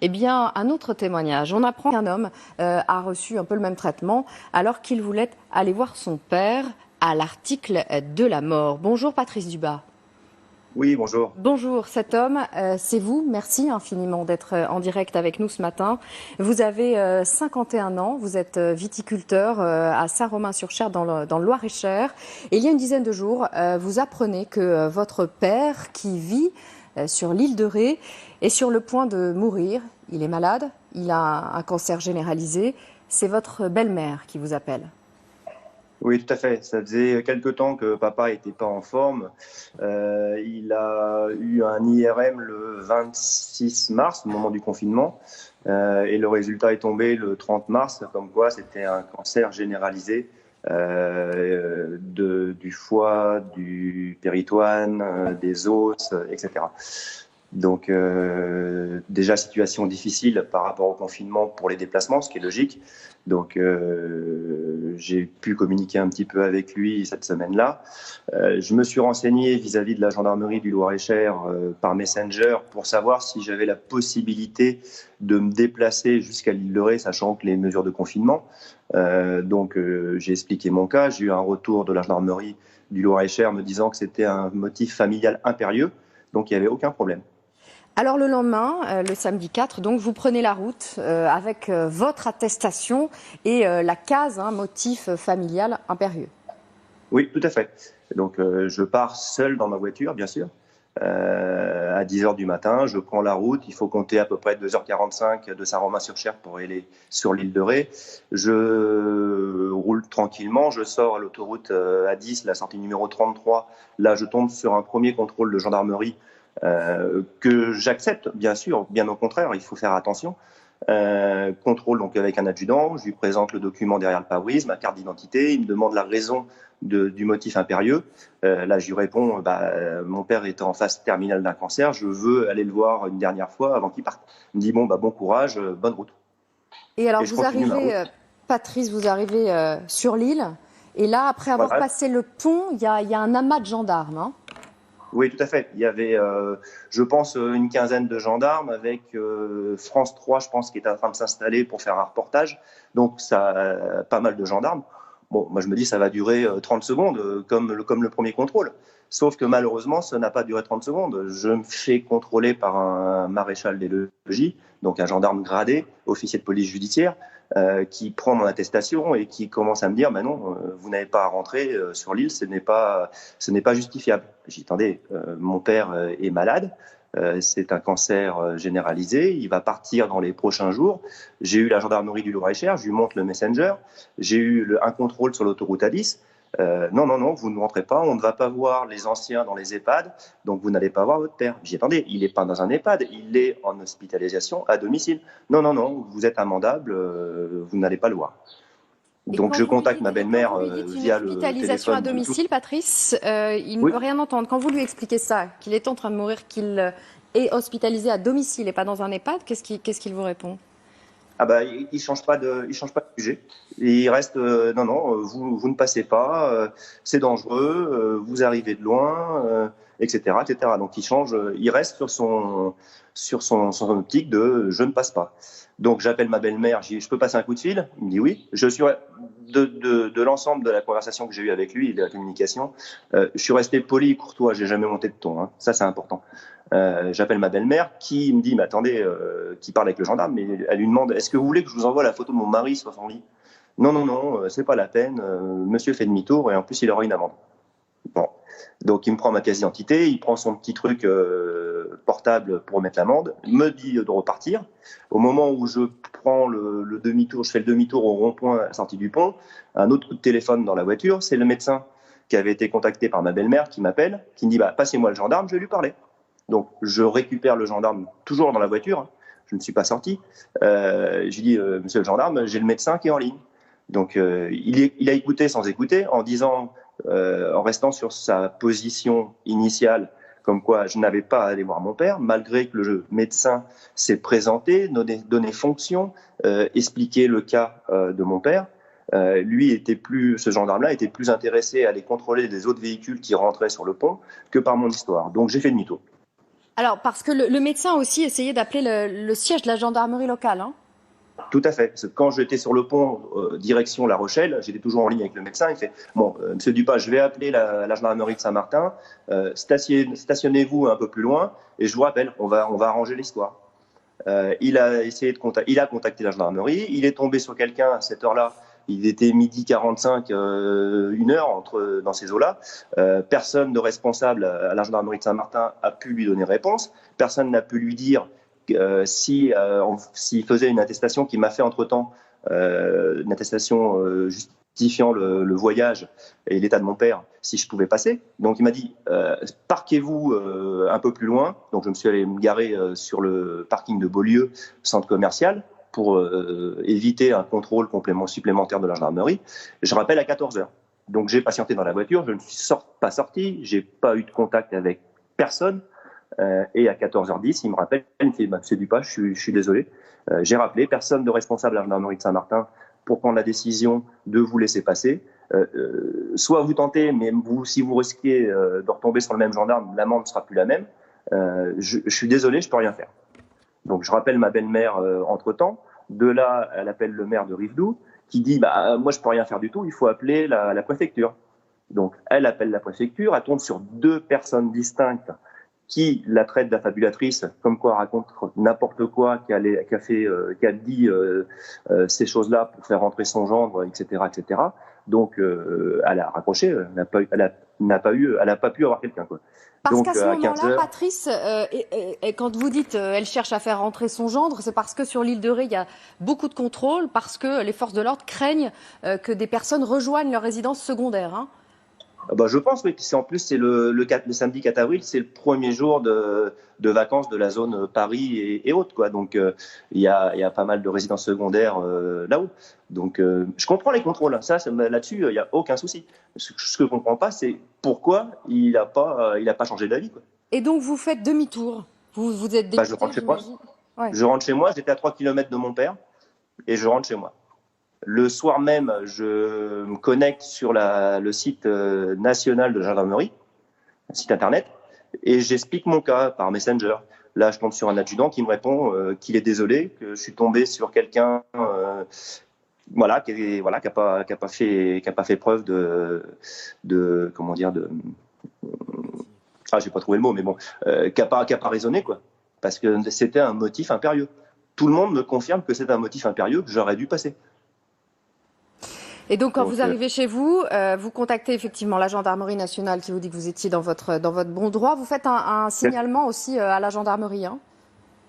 Eh bien, un autre témoignage. On apprend qu'un homme a reçu un peu le même traitement alors qu'il voulait aller voir son père à l'article de la mort. Bonjour Patrice Dubas. Oui, bonjour. Bonjour, cet homme, c'est vous. Merci infiniment d'être en direct avec nous ce matin. Vous avez 51 ans, vous êtes viticulteur à Saint-Romain-sur-Cher dans le Loir-et-Cher. Et il y a une dizaine de jours, vous apprenez que votre père, qui vit sur l'île de Ré, est sur le point de mourir. Il est malade, il a un cancer généralisé. C'est votre belle-mère qui vous appelle. Oui, tout à fait. Ça faisait quelque temps que papa n'était pas en forme. Il a eu un IRM le 26 mars, au moment du confinement, et le résultat est tombé le 30 mars, comme quoi c'était un cancer généralisé du foie, du péritoine, des os, etc. Donc déjà situation difficile par rapport au confinement pour les déplacements, ce qui est logique. Donc j'ai pu communiquer un petit peu avec lui cette semaine-là. Je me suis renseigné vis-à-vis de la gendarmerie du Loir-et-Cher par Messenger pour savoir si j'avais la possibilité de me déplacer jusqu'à l'île de Ré, sachant que les mesures de confinement. Donc j'ai expliqué mon cas. J'ai eu un retour de la gendarmerie du Loir-et-Cher me disant que c'était un motif familial impérieux, donc il n'y avait aucun problème. Alors le lendemain, le samedi 4, donc vous prenez la route avec votre attestation et la case motif familial impérieux. Oui, tout à fait. Donc, je pars seul dans ma voiture, bien sûr, à 10 heures du matin. Je prends la route. Il faut compter à peu près 2h45 de Saint-Romain-sur-Cher pour aller sur l'île de Ré. Je roule tranquillement. Je sors à l'autoroute A10, la sortie numéro 33. Là, je tombe sur un premier contrôle de gendarmerie que j'accepte, bien sûr. Bien au contraire, il faut faire attention. Contrôle donc avec un adjudant, je lui présente le document derrière le pare-brise, ma carte d'identité, il me demande la raison du motif impérieux. Là, je lui réponds, mon père est en phase terminale d'un cancer, je veux aller le voir une dernière fois avant qu'il parte. Il me dit, bon courage, bonne route. Et alors Et je vous continue ma arrivez, route. Patrice, vous arrivez sur l'île. Et là, après avoir Voilà. passé le pont, il y a un amas de gendarmes. Oui, tout à fait. Il y avait, je pense, une quinzaine de gendarmes avec France 3, je pense, qui est en train de s'installer pour faire un reportage. Donc, ça, pas mal de gendarmes. Bon, moi, je me dis, ça va durer 30 secondes, comme le premier contrôle. Sauf que malheureusement, ça n'a pas duré 30 secondes. Je me fais contrôler par un maréchal des logis, donc un gendarme gradé, officier de police judiciaire, qui prend mon attestation et qui commence à me dire, non, vous n'avez pas à rentrer sur l'île, ce n'est pas justifiable. J'ai dit, attendez, mon père est malade, c'est un cancer généralisé, il va partir dans les prochains jours. J'ai eu la gendarmerie du Loir-et-Cher, je lui montre le Messenger, j'ai eu un contrôle sur l'autoroute A10. Non, vous ne rentrez pas, on ne va pas voir les anciens dans les EHPAD, donc vous n'allez pas voir votre père. J'ai dit, attendez, il n'est pas dans un EHPAD, il est en hospitalisation à domicile. Non, vous êtes amendable, vous n'allez pas le voir. Et Donc je contacte ma quand vous belle-mère lui dites une via le hospitalisation à téléphone Bluetooth. domicile, Patrice, il ne Oui. veut rien entendre. Quand vous lui expliquez ça, qu'il est en train de mourir, qu'il est hospitalisé à domicile et pas dans un EHPAD, qu'est-ce qu'il vous répond? Ah bah il change pas de sujet. Il reste non, vous ne passez pas, c'est dangereux, vous arrivez de loin, etc., etc. Donc il reste sur son optique de je ne passe pas. Donc j'appelle ma belle-mère, je dis je peux passer un coup de fil? Il me dit oui. Je suis de l'ensemble de la conversation que j'ai eue avec lui et de la communication, je suis resté poli et courtois, j'ai jamais monté de ton, hein. Ça c'est important. J'appelle ma belle-mère qui me dit, mais attendez, qui parle avec le gendarme, mais elle lui demande, est-ce que vous voulez que je vous envoie la photo de mon mari sur son lit? Non, c'est pas la peine, monsieur fait demi-tour et en plus il aura une amende. Bon, donc il me prend ma carte d'identité, il prend son petit truc portable pour mettre l'amende, me dit de repartir. Au moment où je prends le demi-tour, je fais le demi-tour au rond-point à la sortie du pont, un autre coup de téléphone dans la voiture, c'est le médecin qui avait été contacté par ma belle-mère qui m'appelle, qui me dit, passez-moi le gendarme, je vais lui parler. Donc, je récupère le gendarme toujours dans la voiture. Hein. Je ne suis pas sorti. Je lui dis, monsieur le gendarme, j'ai le médecin qui est en ligne. Donc, il a écouté sans écouter, en disant, en restant sur sa position initiale, comme quoi je n'avais pas à aller voir mon père, malgré que le médecin s'est présenté, donné fonction, expliqué le cas de mon père. Ce gendarme-là était plus intéressé à aller contrôler les autres véhicules qui rentraient sur le pont que par mon histoire. Donc, j'ai fait demi-tour. Alors, parce que le médecin a aussi essayé d'appeler le siège de la gendarmerie locale, hein. Tout à fait. Parce que quand j'étais sur le pont, direction La Rochelle, j'étais toujours en ligne avec le médecin. Il fait bon, Monsieur Dupas, je vais appeler la gendarmerie de Saint-Martin. Stationnez-vous un peu plus loin et je vous rappelle, on va arranger l'histoire. Il a contacté la gendarmerie. Il est tombé sur quelqu'un à cette heure-là. Il était 12h45, 1h dans ces eaux-là. Personne de responsable à la gendarmerie de Saint-Martin a pu lui donner réponse. Personne n'a pu lui dire s'il faisait une attestation qu'il m'a fait entre-temps, une attestation justifiant le voyage et l'état de mon père, si je pouvais passer. Donc il m'a dit parquez-vous un peu plus loin. Donc je me suis allé me garer sur le parking de Beaulieu, centre commercial, pour éviter un contrôle supplémentaire de la gendarmerie. Je rappelle à 14h. Donc j'ai patienté dans la voiture, je ne suis pas sorti, j'ai pas eu de contact avec personne. Et à 14h10, il me rappelle, il me fait Monsieur Dupas, je suis désolé. J'ai rappelé, personne de responsable à la gendarmerie de Saint-Martin pour prendre la décision de vous laisser passer. Soit vous tentez, mais si vous risquez de retomber sur le même gendarme, l'amende ne sera plus la même. Je suis désolé, je peux rien faire. Donc je rappelle ma belle-mère entre-temps. De là, elle appelle le maire de Rivedoux qui dit moi je peux rien faire du tout, il faut appeler la préfecture. Donc elle appelle la préfecture, elle tombe sur 2 personnes distinctes qui la traite d'affabulatrice, comme quoi elle raconte n'importe quoi, qui a dit ces choses-là pour faire rentrer son gendre, etc., etc. Donc elle a raccroché, elle n'a pas pu avoir quelqu'un, quoi. Parce Donc qu'à ce à moment-là, 15h, Patrice, et quand vous dites elle cherche à faire rentrer son gendre, c'est parce que sur l'île de Ré, il y a beaucoup de contrôles, parce que les forces de l'ordre craignent que des personnes rejoignent leur résidence secondaire, hein. je pense, oui. En plus, c'est le samedi 4 avril, c'est le premier jour de vacances de la zone Paris et autres, quoi. Donc, il y a pas mal de résidences secondaires là-haut. Donc, je comprends les contrôles, hein. Là-dessus, il n'y a aucun souci. Ce que je ne comprends pas, c'est pourquoi il n'a pas changé d'avis, quoi. Et donc vous faites demi-tour. Vous êtes Je dégoûté, rentre chez moi. j'imagine. Ouais. Je rentre chez moi. J'étais à 3 kilomètres de mon père et je rentre chez moi. Le soir même, je me connecte sur le site national de la gendarmerie, un site internet, et j'explique mon cas par Messenger. Là, je tombe sur un adjudant qui me répond qu'il est désolé, que je suis tombé sur quelqu'un, qui a pas fait preuve j'ai pas trouvé le mot, mais bon, qui a pas raisonné, quoi, parce que c'était un motif impérieux. Tout le monde me confirme que c'est un motif impérieux que j'aurais dû passer. Et donc, quand vous arrivez chez vous, vous contactez effectivement la gendarmerie nationale qui vous dit que vous étiez dans votre bon droit. Vous faites un signalement aussi à la gendarmerie, hein.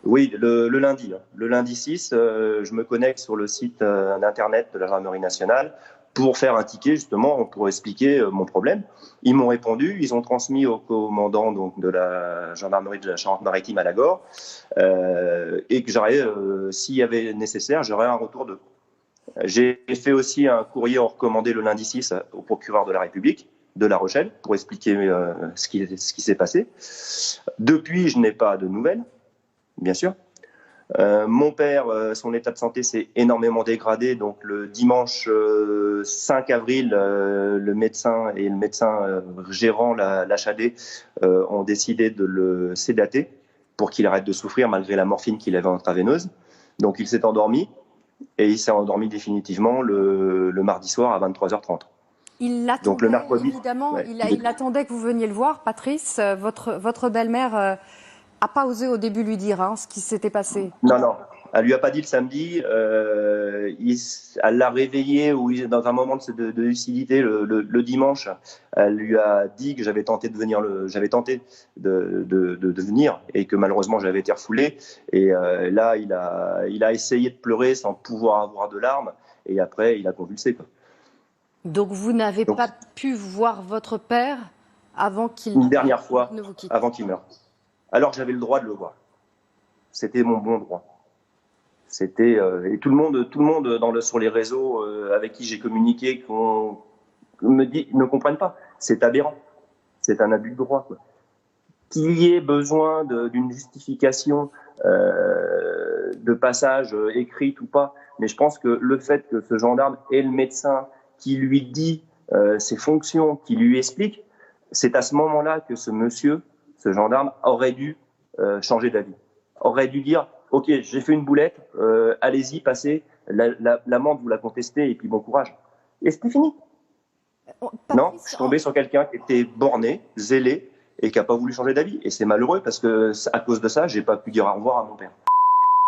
Oui, le lundi. Le lundi 6, je me connecte sur le site d'internet de la gendarmerie nationale pour faire un ticket, justement, pour expliquer mon problème. Ils m'ont répondu, ils ont transmis au commandant donc, de la gendarmerie de la Charente-Maritime à Lagore, et que s'il y avait nécessaire, j'aurais un retour d'eux. J'ai fait aussi un courrier en recommandé le lundi 6 au procureur de la République de La Rochelle pour expliquer ce qui s'est passé. Depuis, je n'ai pas de nouvelles, bien sûr. Mon père, son état de santé s'est énormément dégradé. Donc le dimanche 5 avril, le médecin et le médecin gérant l'HAD ont décidé de le sédater pour qu'il arrête de souffrir malgré la morphine qu'il avait intraveineuse. Donc il s'est endormi et il s'est endormi définitivement le mardi soir à 23h30. Il l'attendait, Donc le mercredi, évidemment, ouais, il attendait que vous veniez le voir. Patrice, votre belle-mère a pas osé au début lui dire ce qui s'était passé. Non. Elle lui a pas dit le samedi. Elle l'a réveillé dans un moment de lucidité le dimanche. Elle lui a dit que j'avais tenté de venir de venir et que malheureusement j'avais été refoulé. Et là, il a essayé de pleurer sans pouvoir avoir de larmes. Et après, il a convulsé, quoi. Donc vous n'avez pas pu voir votre père avant qu'il une dernière fois ne vous quitte. avant qu'il meure. Alors que j'avais le droit de le voir. C'était mon bon droit. C'était et tout le monde sur les réseaux avec qui j'ai communiqué ne comprennent pas. C'est aberrant. C'est un abus de droit, quoi. Qu'il y ait besoin d'une justification de passage écrite ou pas, mais je pense que le fait que ce gendarme ait le médecin qui lui dit ses fonctions, qui lui explique, c'est à ce moment-là que ce gendarme aurait dû changer d'avis. Aurait dû dire, ok, j'ai fait une boulette, allez-y, passez, l'amende vous la contestez et puis bon courage. Et c'était fini. Non, je suis tombé sur quelqu'un qui était borné, zélé et qui n'a pas voulu changer d'avis. Et c'est malheureux parce que à cause de ça, j'ai pas pu dire au revoir à mon père.